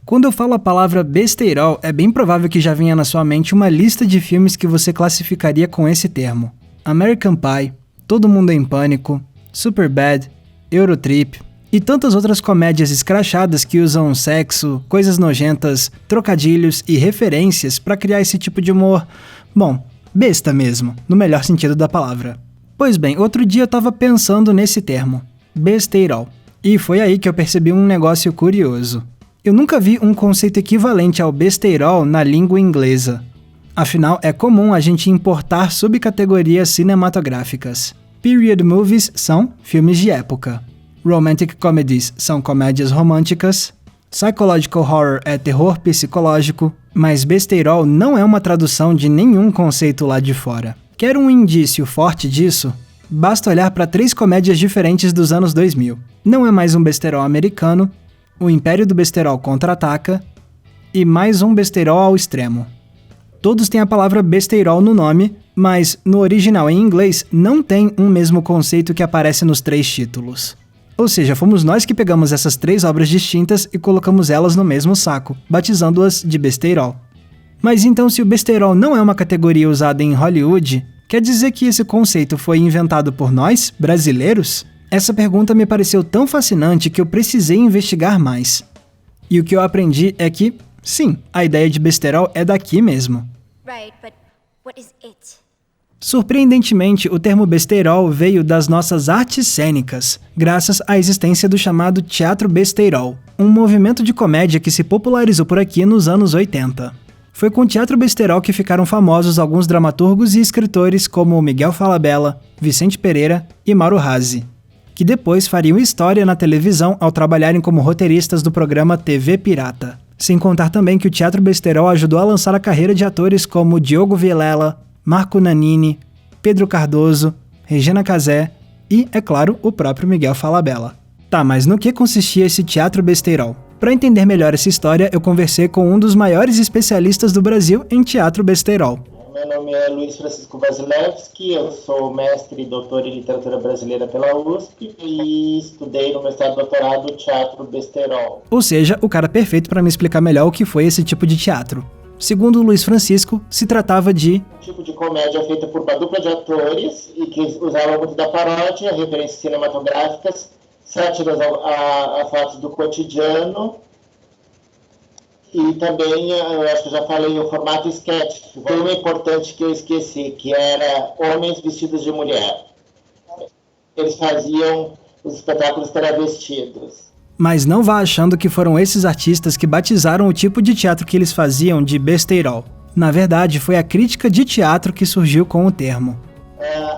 Quando eu falo a palavra besteirol, é bem provável que já venha na sua mente uma lista de filmes que você classificaria com esse termo. American Pie, Todo Mundo em Pânico, Superbad, Eurotrip e tantas outras comédias escrachadas que usam sexo, coisas nojentas, trocadilhos e referências para criar esse tipo de humor, bom, besta mesmo, no melhor sentido da palavra. Pois bem, outro dia eu tava pensando nesse termo, besteirol, e foi aí que eu percebi um negócio curioso. Eu nunca vi um conceito equivalente ao besteirol na língua inglesa. Afinal, é comum a gente importar subcategorias cinematográficas. Period movies são filmes de época. Romantic comedies são comédias românticas. Psychological horror é terror psicológico. Mas besteirol não é uma tradução de nenhum conceito lá de fora. Quer um indício forte disso? Basta olhar para 3 comédias diferentes dos anos 2000. Não é mais um besteirol americano, O Império do Besterol Contra-Ataca e mais um besteirol ao extremo. Todos têm a palavra besteirol no nome, mas no original em inglês não tem um mesmo conceito que aparece nos 3 títulos. Ou seja, fomos nós que pegamos essas 3 obras distintas e colocamos elas no mesmo saco, batizando-as de besteirol. Mas então, se o besteirol não é uma categoria usada em Hollywood, quer dizer que esse conceito foi inventado por nós, brasileiros? Essa pergunta me pareceu tão fascinante que eu precisei investigar mais. E o que eu aprendi é que, sim, a ideia de besteirol é daqui mesmo. Right, but what is it? Surpreendentemente, o termo besteirol veio das nossas artes cênicas, graças à existência do chamado teatro besteirol, um movimento de comédia que se popularizou por aqui nos anos 80. Foi com o teatro besteirol que ficaram famosos alguns dramaturgos e escritores como Miguel Falabella, Vicente Pereira e Mauro Razzi, que depois fariam história na televisão ao trabalharem como roteiristas do programa TV Pirata. Sem contar também que o teatro besteirol ajudou a lançar a carreira de atores como Diogo Vilela, Marco Nanini, Pedro Cardoso, Regina Casé e, é claro, o próprio Miguel Falabella. Tá, mas no que consistia esse teatro besteirol? Para entender melhor essa história, eu conversei com um dos maiores especialistas do Brasil em teatro besteirol. Meu nome é Luiz Francisco Vasilevski, eu sou mestre e doutor em literatura brasileira pela USP e estudei no mestrado e doutorado teatro besteirol. Ou seja, o cara perfeito para me explicar melhor o que foi esse tipo de teatro. Segundo Luiz Francisco, se tratava de um tipo de comédia feita por uma dupla de atores e que usava muito da paródia, referências cinematográficas, sátiras a fatos do cotidiano. E também, eu acho que eu já falei, o formato sketch. Foi uma importante que eu esqueci, que era homens vestidos de mulher. Eles faziam os espetáculos travestidos. Mas não vá achando que foram esses artistas que batizaram o tipo de teatro que eles faziam de besteirol. Na verdade, foi a crítica de teatro que surgiu com o termo.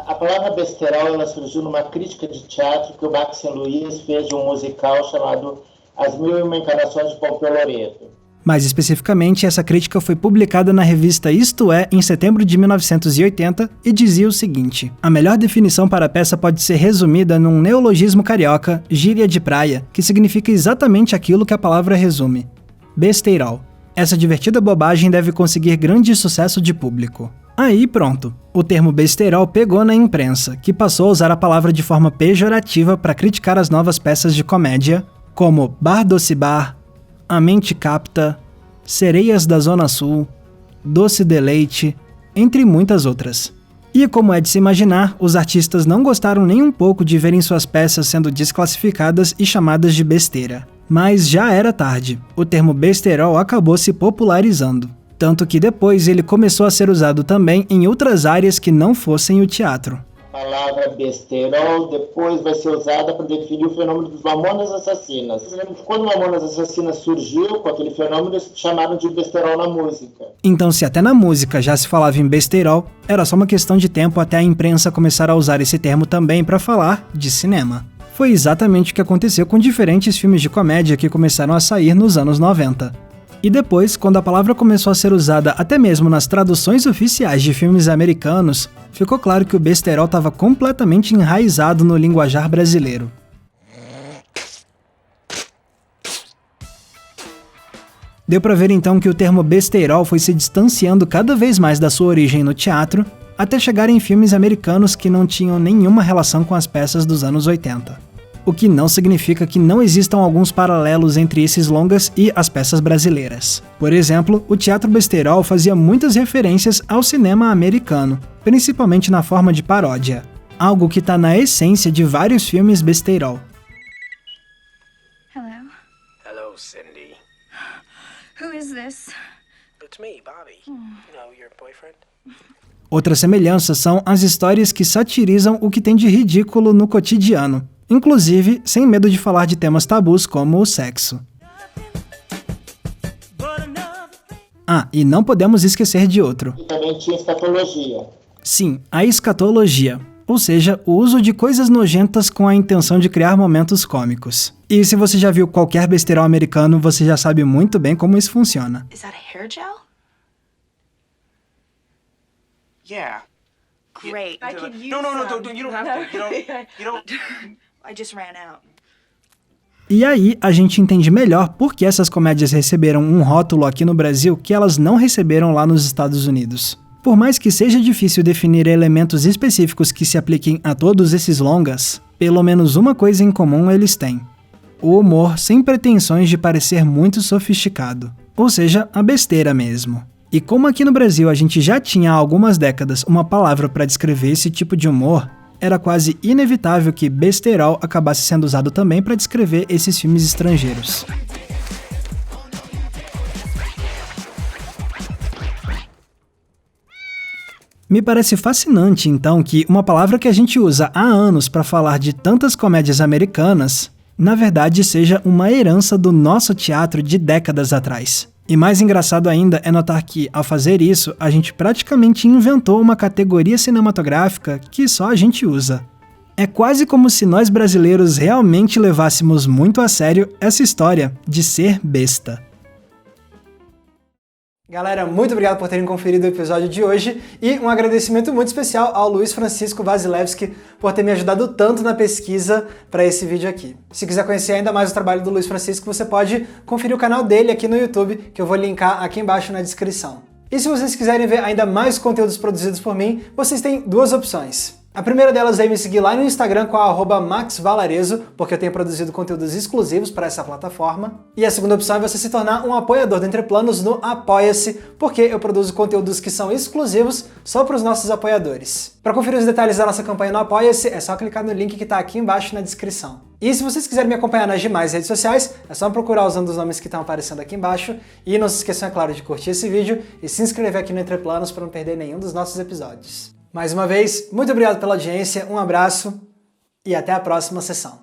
A palavra besteirol ela surgiu numa crítica de teatro que o Max Luiz fez de um musical chamado As Mil e Uma Encarnações de Pompeu Loreto. Mais especificamente, essa crítica foi publicada na revista Isto É, em setembro de 1980, e dizia o seguinte: a melhor definição para a peça pode ser resumida num neologismo carioca, gíria de praia, que significa exatamente aquilo que a palavra resume: besteirol. Essa divertida bobagem deve conseguir grande sucesso de público. Aí pronto, o termo besteirol pegou na imprensa, que passou a usar a palavra de forma pejorativa para criticar as novas peças de comédia, como Bar Doce Bar, A Mente Capta, Sereias da Zona Sul, Doce de Leite, entre muitas outras. E como é de se imaginar, os artistas não gostaram nem um pouco de verem suas peças sendo desclassificadas e chamadas de besteira. Mas já era tarde, o termo besteirol acabou se popularizando, tanto que depois ele começou a ser usado também em outras áreas que não fossem o teatro. A palavra besteirol depois vai ser usada para definir o fenômeno dos Mamonas Assassinas. Quando Mamonas Assassinas surgiu com aquele fenômeno, eles chamaram de besteirol na música. Então, se até na música já se falava em besteirol, era só uma questão de tempo até a imprensa começar a usar esse termo também para falar de cinema. Foi exatamente o que aconteceu com diferentes filmes de comédia que começaram a sair nos anos 90. E depois, quando a palavra começou a ser usada até mesmo nas traduções oficiais de filmes americanos, ficou claro que o besteirol estava completamente enraizado no linguajar brasileiro. Deu pra ver então que o termo besteirol foi se distanciando cada vez mais da sua origem no teatro, até chegar em filmes americanos que não tinham nenhuma relação com as peças dos anos 80. o que não significa que não existam alguns paralelos entre esses longas e as peças brasileiras. Por exemplo, o teatro besterol fazia muitas referências ao cinema americano, principalmente na forma de paródia, algo que está na essência de vários filmes besterol. Hello. Hello, Cindy. Who is this? It's me, Bobby. You know, your boyfriend? Outras semelhanças são as histórias que satirizam o que tem de ridículo no cotidiano, inclusive sem medo de falar de temas tabus como o sexo. Ah, e não podemos esquecer de outro. E também tinha escatologia. Sim, a escatologia, ou seja, o uso de coisas nojentas com a intenção de criar momentos cômicos. E se você já viu qualquer besterol americano, você já sabe muito bem como isso funciona. Is that a hair gel? Yeah. Great. I could use No, some. you don't have to. You don't. I just ran out. E aí a gente entende melhor por que essas comédias receberam um rótulo aqui no Brasil que elas não receberam lá nos Estados Unidos. Por mais que seja difícil definir elementos específicos que se apliquem a todos esses longas, pelo menos uma coisa em comum eles têm: o humor sem pretensões de parecer muito sofisticado, ou seja, a besteira mesmo. E como aqui no Brasil a gente já tinha há algumas décadas uma palavra para descrever esse tipo de humor, era quase inevitável que besterol acabasse sendo usado também para descrever esses filmes estrangeiros. Me parece fascinante, então, que uma palavra que a gente usa há anos para falar de tantas comédias americanas, na verdade seja uma herança do nosso teatro de décadas atrás. E mais engraçado ainda é notar que, ao fazer isso, a gente praticamente inventou uma categoria cinematográfica que só a gente usa. É quase como se nós brasileiros realmente levássemos muito a sério essa história de ser besta. Galera, muito obrigado por terem conferido o episódio de hoje e um agradecimento muito especial ao Luiz Francisco Vasilevski por ter me ajudado tanto na pesquisa para esse vídeo aqui. Se quiser conhecer ainda mais o trabalho do Luiz Francisco, você pode conferir o canal dele aqui no YouTube, que eu vou linkar aqui embaixo na descrição. E se vocês quiserem ver ainda mais conteúdos produzidos por mim, vocês têm duas opções. A primeira delas é me seguir lá no Instagram com a @maxvalarezo, porque eu tenho produzido conteúdos exclusivos para essa plataforma. E a segunda opção é você se tornar um apoiador do Entre Planos no Apoia-se, porque eu produzo conteúdos que são exclusivos só para os nossos apoiadores. Para conferir os detalhes da nossa campanha no Apoia-se, é só clicar no link que está aqui embaixo na descrição. E se vocês quiserem me acompanhar nas demais redes sociais, é só procurar usando os nomes que estão aparecendo aqui embaixo. E não se esqueçam, é claro, de curtir esse vídeo e se inscrever aqui no Entre Planos para não perder nenhum dos nossos episódios. Mais uma vez, muito obrigado pela audiência, um abraço e até a próxima sessão.